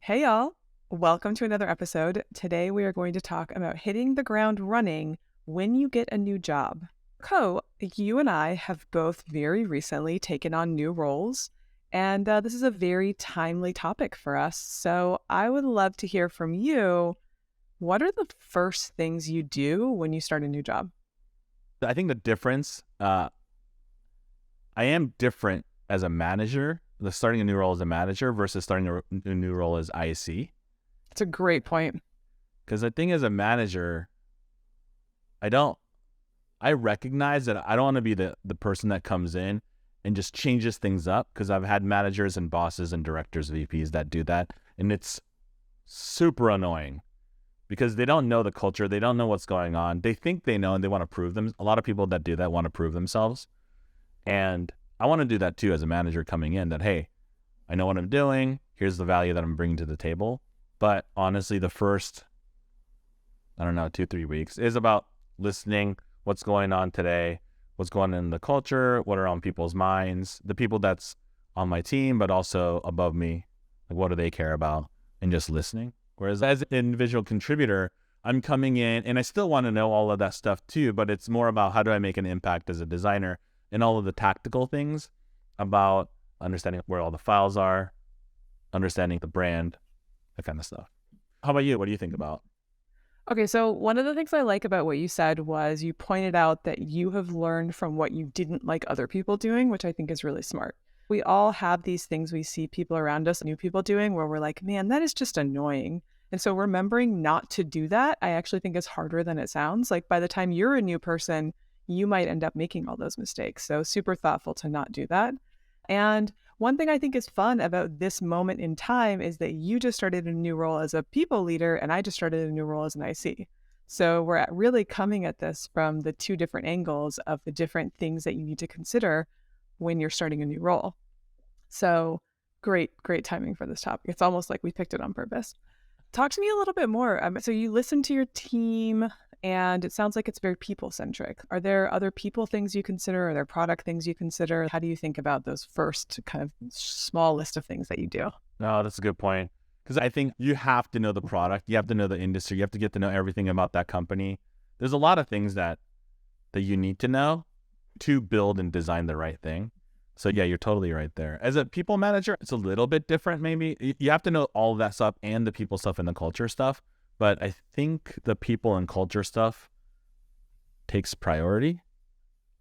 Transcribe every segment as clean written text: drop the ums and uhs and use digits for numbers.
Hey, y'all. Welcome to another episode. Today, we are going to talk about hitting the ground running when you get a new job. You and I have both very recently taken on new roles, and this is a very timely topic for us. So, I would love to hear from you. What are the first things you do when you start a new job? I think the difference, I am different as a manager, starting a new role as a manager versus starting a new role as IC. It's a great point. Because the thing as a manager, I recognize that I don't want to be the person that comes in and just changes things up, because I've had managers and bosses and directors, VPs that do that. And it's super annoying because they don't know the culture. They don't know what's going on. They think they know and they want to prove them. A lot of people that do that want to prove themselves. And I want to do that too as a manager coming in, that, hey, I know what I'm doing. Here's the value that I'm bringing to the table. But honestly, the first, 2-3 weeks is about listening, what's going on today, what's going on in the culture, what are on people's minds, the people that's on my team, but also above me, like what do they care about, and just listening. Whereas as an individual contributor, I'm coming in and I still want to know all of that stuff too, but it's more about how do I make an impact as a designer and all of the tactical things about understanding where all the files are, understanding the brand, that kind of stuff. How about you? What do you think about? Okay, so one of the things I like about what you said was you pointed out that you have learned from what you didn't like other people doing, which I think is really smart. We all have these things we see people around us, new people doing, where we're like, man, that is just annoying. And so remembering not to do that, I actually think is harder than it sounds. Like by the time you're a new person, you might end up making all those mistakes. So super thoughtful to not do that. And one thing I think is fun about this moment in time is that you just started a new role as a people leader and I just started a new role as an IC. So we're really coming at this from the two different angles of the different things that you need to consider when you're starting a new role. So great timing for this topic. It's almost like we picked it on purpose. Talk to me a little bit more. So you listen to your team and it sounds like it's very people centric. Are there other people things you consider? Are there product things you consider? How do you think about those first kind of small list of things that you do? No, that's a good point. Because I think you have to know the product. You have to know the industry. You have to get to know everything about that company. There's a lot of things that you need to know to build and design the right thing. So yeah, you're totally right there. As a people manager, it's a little bit different maybe. You have to know all of that stuff and the people stuff and the culture stuff. But I think the people and culture stuff takes priority.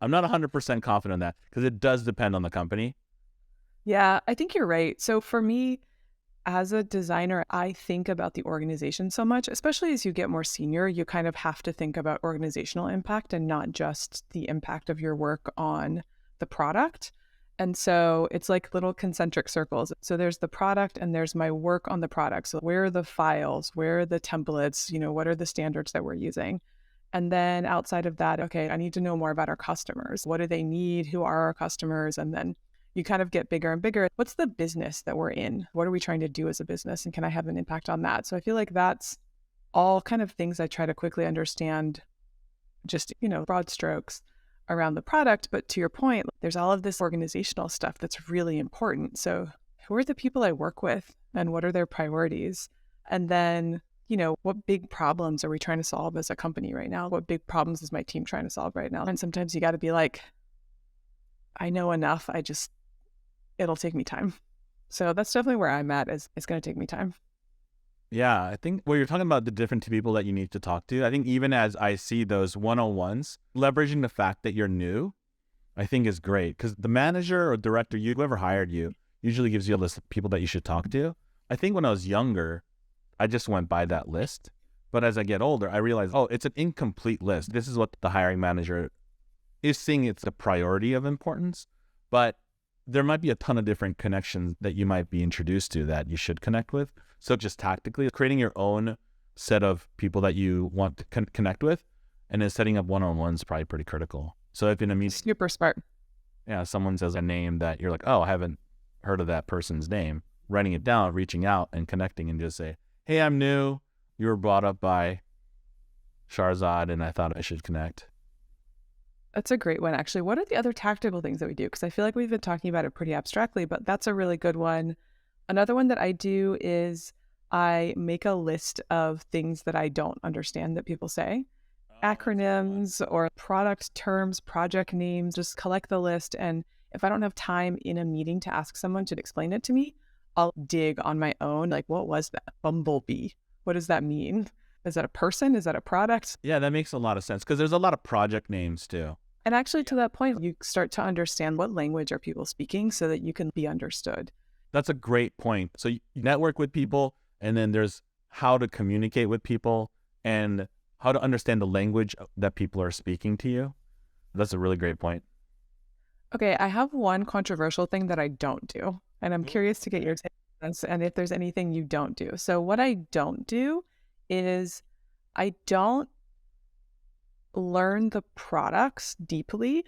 I'm not 100% confident in that because it does depend on the company. Yeah, I think you're right. So for me, as a designer, I think about the organization so much, especially as you get more senior, you kind of have to think about organizational impact and not just the impact of your work on the product. And so it's like little concentric circles. So there's the product and there's my work on the product. So where are the files? Where are the templates? What are the standards that we're using? And then outside of that, okay, I need to know more about our customers. What do they need? Who are our customers? And then you kind of get bigger and bigger. What's the business that we're in? What are we trying to do as a business? And can I have an impact on that? So I feel like that's all kind of things I try to quickly understand, just, broad strokes around the product. But to your point, there's all of this organizational stuff that's really important. So who are the people I work with and what are their priorities? And then, what big problems are we trying to solve as a company right now? What big problems is my team trying to solve right now? And sometimes you got to be like, I know enough. It'll take me time. So that's definitely where I'm at, is it's going to take me time. Yeah, I think when you're talking about the different people that you need to talk to, I think even as I see those one-on-ones, leveraging the fact that you're new, I think is great, because the manager or director, whoever hired you, usually gives you a list of people that you should talk to. I think when I was younger, I just went by that list. But as I get older, I realize, oh, it's an incomplete list. This is what the hiring manager is seeing. It's a priority of importance, but there might be a ton of different connections that you might be introduced to that you should connect with. So just tactically creating your own set of people that you want to connect with, and then setting up one-on-ones is probably pretty critical. So if in a meeting, Super smart. yeah, someone says a name that you're like, oh, I haven't heard of that person's name, writing it down, reaching out and connecting and just say, hey, I'm new. You were brought up by Sharzad and I thought I should connect. That's a great one, actually. What are the other tactical things that we do? Because I feel like we've been talking about it pretty abstractly, but that's a really good one. Another one that I do is I make a list of things that I don't understand that people say, Oh, that's a good one. acronyms or product terms, project names, just collect the list. And if I don't have time in a meeting to ask someone to explain it to me, I'll dig on my own. Like, what was that? Bumblebee. What does that mean? Is that a person? Is that a product? Yeah, that makes a lot of sense because there's a lot of project names too. And actually, Yeah. to that point, you start to understand what language are people speaking so that you can be understood. That's a great point. So you network with people, and then there's how to communicate with people and how to understand the language that people are speaking to you. That's a really great point. Okay, I have one controversial thing that I don't do, and I'm Ooh, curious to get okay. your take on this and if there's anything you don't do. So, what I don't do is I don't learn the products deeply.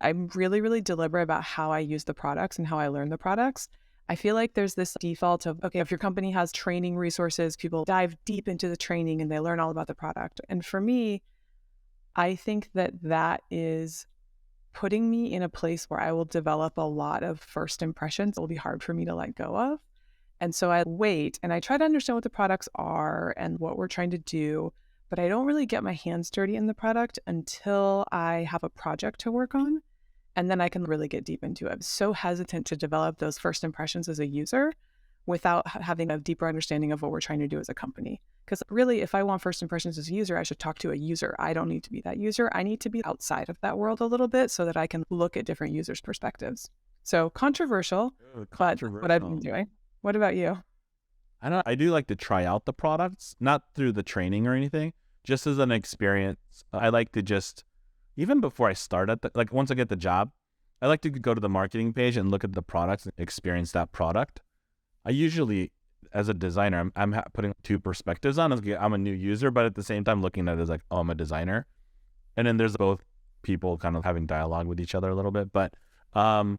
I'm really, really deliberate about how I use the products and how I learn the products. I feel like there's this default of, okay, if your company has training resources, people dive deep into the training and they learn all about the product. And for me, I think that that is putting me in a place where I will develop a lot of first impressions. It will be hard for me to let go of. And so I wait and I try to understand what the products are and what we're trying to do, but I don't really get my hands dirty in the product until I have a project to work on. And then I can really get deep into it. I'm so hesitant to develop those first impressions as a user without having a deeper understanding of what we're trying to do as a company. Because really, if I want first impressions as a user, I should talk to a user. I don't need to be that user. I need to be outside of that world a little bit so that I can look at different users' perspectives. So controversial, Ooh, but what I've been controversial. doing. What about you? I do like to try out the products, not through the training or anything, just as an experience. I like to just, even before I start at like once I get the job, I like to go to the marketing page and look at the products and experience that product. I usually, as a designer, I'm putting two perspectives on. Okay, I'm a new user, but at the same time looking at it as like, oh, I'm a designer. And then there's both people kind of having dialogue with each other a little bit. But um,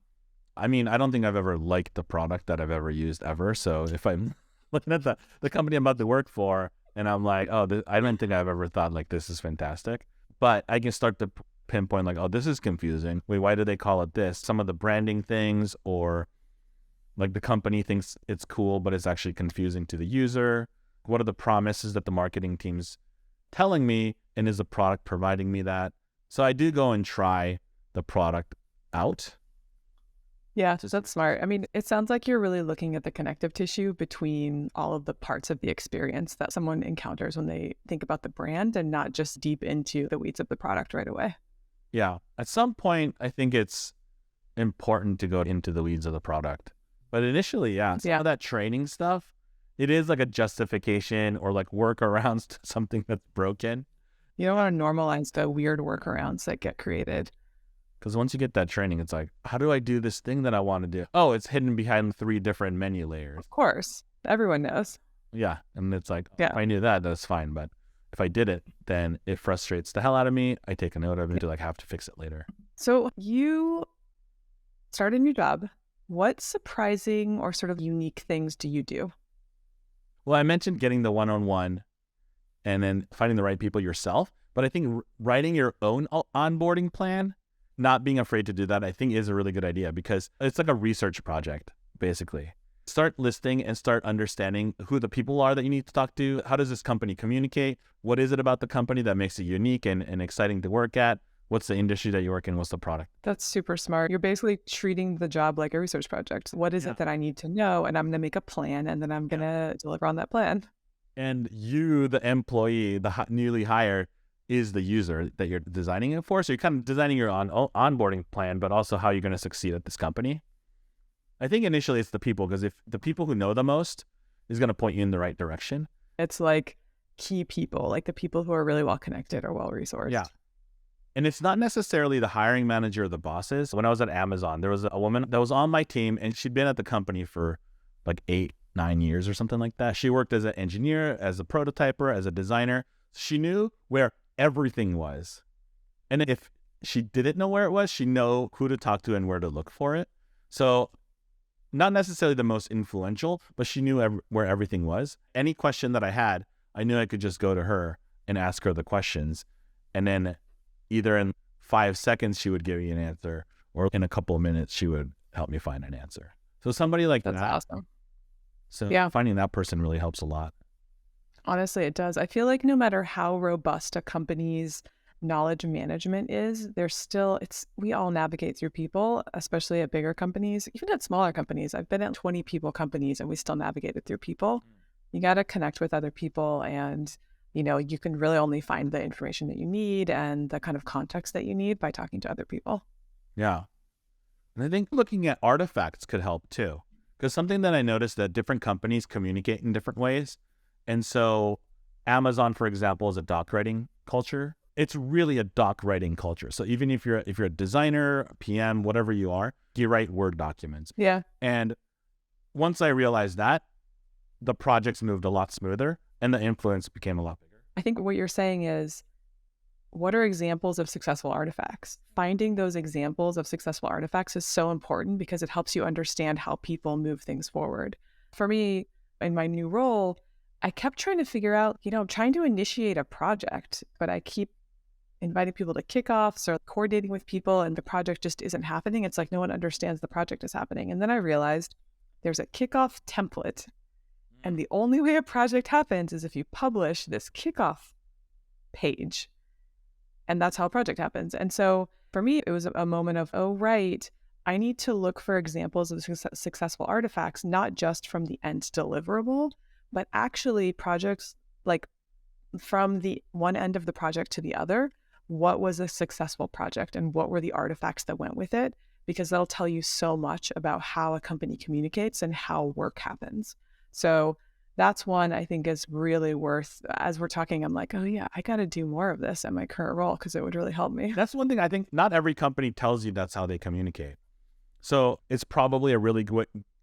I mean, I don't think I've ever liked the product that I've ever used ever. So if I'm looking at the company I'm about to work for, and I'm like, oh, I don't think I've ever thought like this is fantastic. But I can start to pinpoint like, oh, this is confusing. Wait, why do they call it this? Some of the branding things, or like the company thinks it's cool, but it's actually confusing to the user. What are the promises that the marketing team's telling me? And is the product providing me that? So I do go and try the product out Yeah, to see that's if smart. I mean, it sounds like you're really looking at the connective tissue between all of the parts of the experience that someone encounters when they think about the brand and not just deep into the weeds of the product right away. yeah. At some point, I think it's important to go into the weeds of the product. But initially, yeah, some Yeah. of that training stuff, it is like a justification or like workarounds to something that's broken. You don't want to normalize the weird workarounds that get created. Because once you get that training, it's like, how do I do this thing that I want to do? Oh, it's hidden behind three different menu layers. Of course, everyone knows. Yeah. And it's like, if Yeah. I knew that, that's fine. But if I did it, then it frustrates the hell out of me. I take a note of it to like have to fix it later. So you started a new job. What surprising or sort of unique things do you do? Well, I mentioned getting the one-on-one and then finding the right people yourself. But I think writing your own onboarding plan, not being afraid to do that, I think is a really good idea because it's like a research project, basically. Start listing and start understanding who the people are that you need to talk to. How does this company communicate? What is it about the company that makes it unique and exciting to work at? What's the industry that you work in? What's the product? That's super smart. You're basically treating the job like a research project. What is Yeah. it that I need to know? And I'm going to make a plan and then I'm going Yeah. to deliver on that plan. And you, the employee, the newly hired, is the user that you're designing it for. So you're kind of designing your onboarding plan, but also how you're going to succeed at this company. I think initially it's the people, because if the people who know the most is going to point you in the right direction. It's like key people, like the people who are really well connected or well Yeah. resourced. And it's not necessarily the hiring manager or the bosses. When I was at Amazon, there was a woman that was on my team and she'd been at the company for like 8-9 years or something like that. She worked as an engineer, as a prototyper, as a designer. She knew where everything was. And if she didn't know where it was, she'd know who to talk to and where to look for it. So not necessarily the most influential, but she knew where everything was. Any question that I had, I knew I could just go to her and ask her the questions. And then either in 5 seconds, she would give me an answer, or in a couple of minutes, she would help me find an answer. So somebody like That's that, awesome. So Yeah. finding that person really helps a lot. Honestly, it does. I feel like no matter how robust a company's knowledge management is, there's still, we all navigate through people, especially at bigger companies, even at smaller companies. I've been at 20 people companies and we still navigated through people. You got to connect with other people and, you can really only find the information that you need and the kind of context that you need by talking to other people. Yeah. And I think looking at artifacts could help too. Because something that I noticed that different companies communicate in different ways. And so Amazon, for example, is a doc writing culture. It's really a doc writing culture. So even if you're a designer, a PM, whatever you are, you write Word documents. Yeah. And once I realized that, the projects moved a lot smoother and the influence became a lot bigger. I think what you're saying is, what are examples of successful artifacts? Finding those examples of successful artifacts is so important because it helps you understand how people move things forward. For me, in my new role, I kept trying to figure out, I'm trying to initiate a project, but I keep inviting people to kickoffs or coordinating with people and the project just isn't happening. It's like no one understands the project is happening. And then I realized there's a kickoff template. And the only way a project happens is if you publish this kickoff page. And that's how a project happens. And so for me, it was a moment of, oh, right, I need to look for examples of successful artifacts, not just from the end deliverable, but actually projects like from the one end of the project to the other. What was a successful project and what were the artifacts that went with it? Because that'll tell you so much about how a company communicates and how work happens. So that's one I think is really worth, as we're talking, I'm like, oh yeah, I got to do more of this at my current role because it would really help me. That's one thing I think not every company tells you that's how they communicate. So it's probably a really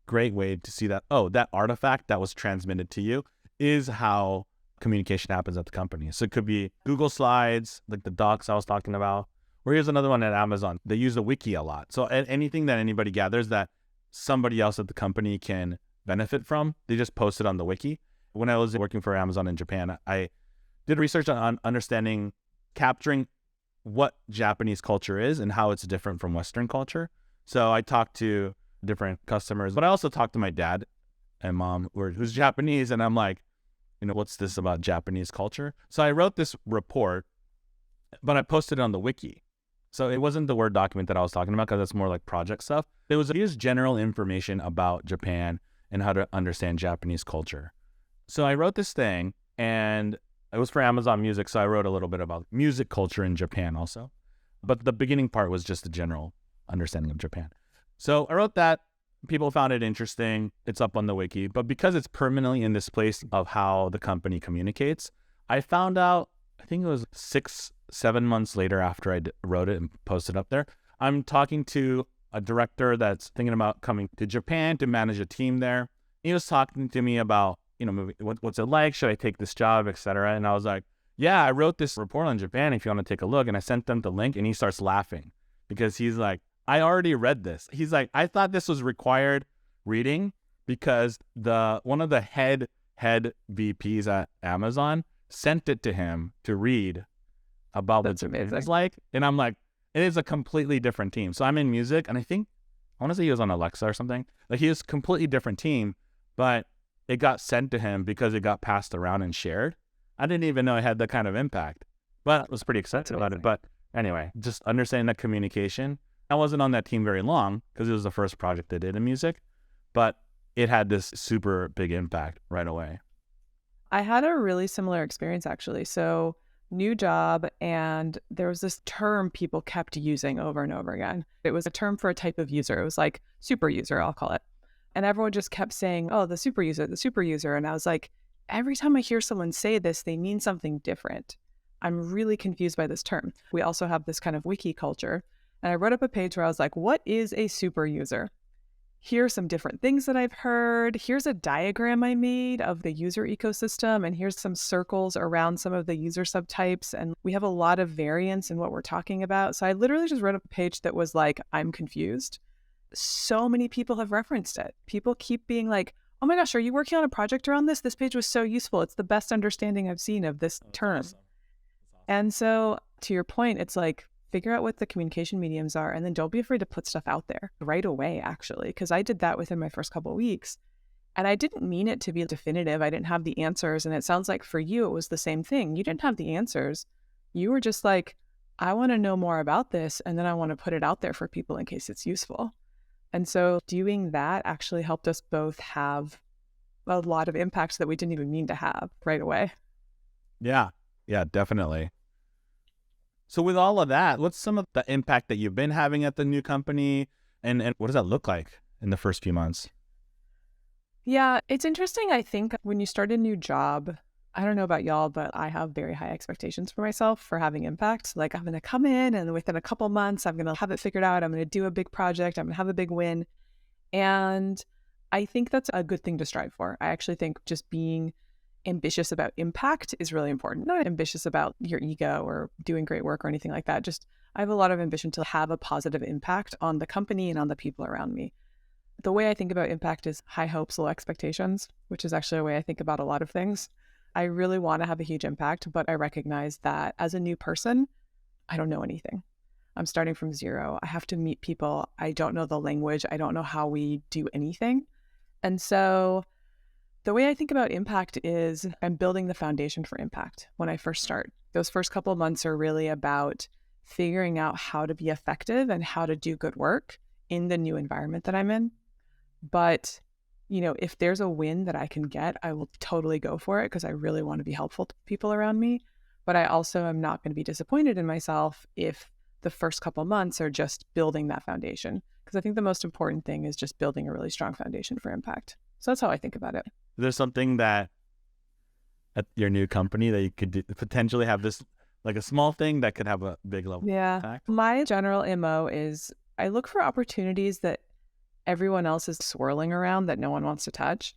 great way to see that, oh, that artifact that was transmitted to you is how communication happens at the company. So it could be Google Slides, like the docs I was talking about, or here's another one at Amazon. They use the wiki a lot. So anything that anybody gathers that somebody else at the company can benefit from, they just post it on the wiki. When I was working for Amazon in Japan, I did research on understanding, capturing what Japanese culture is and how it's different from Western culture. So I talked to different customers, but I also talked to my dad and mom who's Japanese. And I'm like, what's this about Japanese culture? So I wrote this report, but I posted it on the wiki. So it wasn't the Word document that I was talking about because that's more like project stuff. It was just general information about Japan and how to understand Japanese culture. So I wrote this thing and it was for Amazon Music. So I wrote a little bit about music culture in Japan also. But the beginning part was just a general understanding of Japan. So I wrote that. People found it interesting. It's up on the wiki. But because it's permanently in this place of how the company communicates, I found out, I think it was 6-7 months later after I wrote it and posted up there, I'm talking to a director that's thinking about coming to Japan to manage a team there. He was talking to me about, what's it like? Should I take this job, etc.? And I was like, yeah, I wrote this report on Japan if you want to take a look. And I sent them the link and he starts laughing because he's like, I already read this. He's like, I thought this was required reading because one of the head VPs at Amazon sent it to him to read about what it's like. And I'm like, it is a completely different team. So I'm in music and I want to say he was on Alexa or something. Like he was a completely different team, but it got sent to him because it got passed around and shared. I didn't even know it had that kind of impact, but I was pretty excited about it. But anyway, just understanding that communication. I wasn't on that team very long because it was the first project I did in music, but it had this super big impact right away. I had a really similar experience actually. So new job, and there was this term people kept using over and over again. It was a term for a type of user. It was like super user, I'll call it. And everyone just kept saying, oh, the super user, the super user. And I was like, every time I hear someone say this, they mean something different. I'm really confused by this term. We also have this kind of wiki culture. And I wrote up a page where I was like, what is a super user? Here's some different things that I've heard. Here's a diagram I made of the user ecosystem. And here's some circles around some of the user subtypes. And we have a lot of variance in what we're talking about. So I literally just wrote up a page that was like, I'm confused. So many people have referenced it. People keep being like, oh my gosh, are you working on a project around this? This page was so useful. It's the best understanding I've seen of this term. Awesome. And so to your point, it's like, figure out what the communication mediums are, and then don't be afraid to put stuff out there right away, actually, because I did that within my first couple of weeks. And I didn't mean it to be definitive. I didn't have the answers. And it sounds like for you, it was the same thing. You didn't have the answers. You were just like, I want to know more about this. And then I want to put it out there for people in case it's useful. And so doing that actually helped us both have a lot of impacts that we didn't even mean to have right away. Yeah. Yeah, definitely. So with all of that, what's some of the impact that you've been having at the new company, and what does that look like in the first few months? Yeah, it's interesting. I think when you start a new job, I don't know about y'all, but I have very high expectations for myself for having impact. Like I'm going to come in and within a couple months, I'm going to have it figured out. I'm going to do a big project. I'm going to have a big win. And I think that's a good thing to strive for. I actually think just being ambitious about impact is really important. Not ambitious about your ego or doing great work or anything like that. Just I have a lot of ambition to have a positive impact on the company and on the people around me. The way I think about impact is high hopes, low expectations, which is actually a way I think about a lot of things. I really want to have a huge impact, but I recognize that as a new person, I don't know anything. I'm starting from zero. I have to meet people. I don't know the language. I don't know how we do anything. And so the way I think about impact is I'm building the foundation for impact when I first start. Those first couple of months are really about figuring out how to be effective and how to do good work in the new environment that I'm in. But, if there's a win that I can get, I will totally go for it because I really want to be helpful to people around me. But I also am not going to be disappointed in myself if the first couple months are just building that foundation. Because I think the most important thing is just building a really strong foundation for impact. So that's how I think about it. There's something that at your new company that you could potentially have this, like a small thing that could have a big level Yeah. impact? My general MO is I look for opportunities that everyone else is swirling around that no one wants to touch.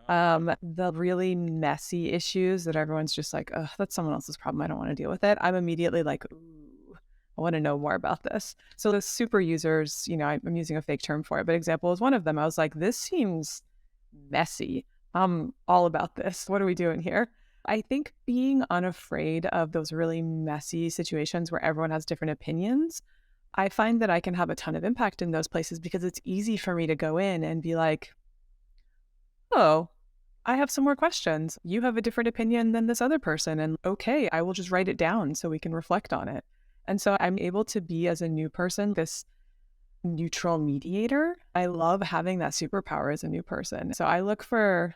The really messy issues that everyone's just like, oh, that's someone else's problem. I don't want to deal with it. I'm immediately like, ooh, I want to know more about this. So the super users, I'm using a fake term for it, but example is one of them. I was like, this seems messy. I'm all about this. What are we doing here? I think being unafraid of those really messy situations where everyone has different opinions, I find that I can have a ton of impact in those places because it's easy for me to go in and be like, oh, I have some more questions. You have a different opinion than this other person. And okay, I will just write it down so we can reflect on it. And so I'm able to be, as a new person, this neutral mediator. I love having that superpower as a new person. So I look for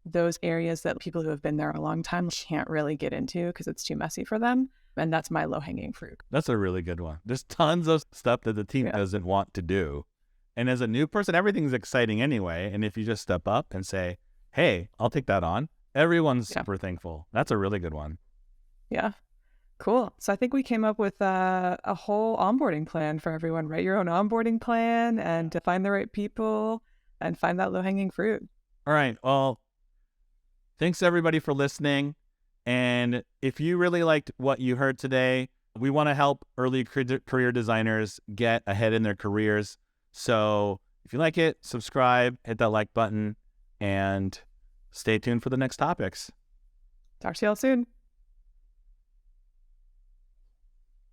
those areas that people who have been there a long time can't really get into because it's too messy for them. And that's my low-hanging fruit. That's a really good one. There's tons of stuff that the team doesn't want to do. And as a new person, everything's exciting anyway. And if you just step up and say, hey, I'll take that on, everyone's super thankful. That's a really good one. Yeah. Cool. So I think we came up with a whole onboarding plan for everyone. Write your own onboarding plan and to find the right people and find that low-hanging fruit. All right. Well, thanks everybody for listening. And if you really liked what you heard today, we want to help early career designers get ahead in their careers. So if you like it, subscribe, hit that like button, and stay tuned for the next topics. Talk to y'all soon.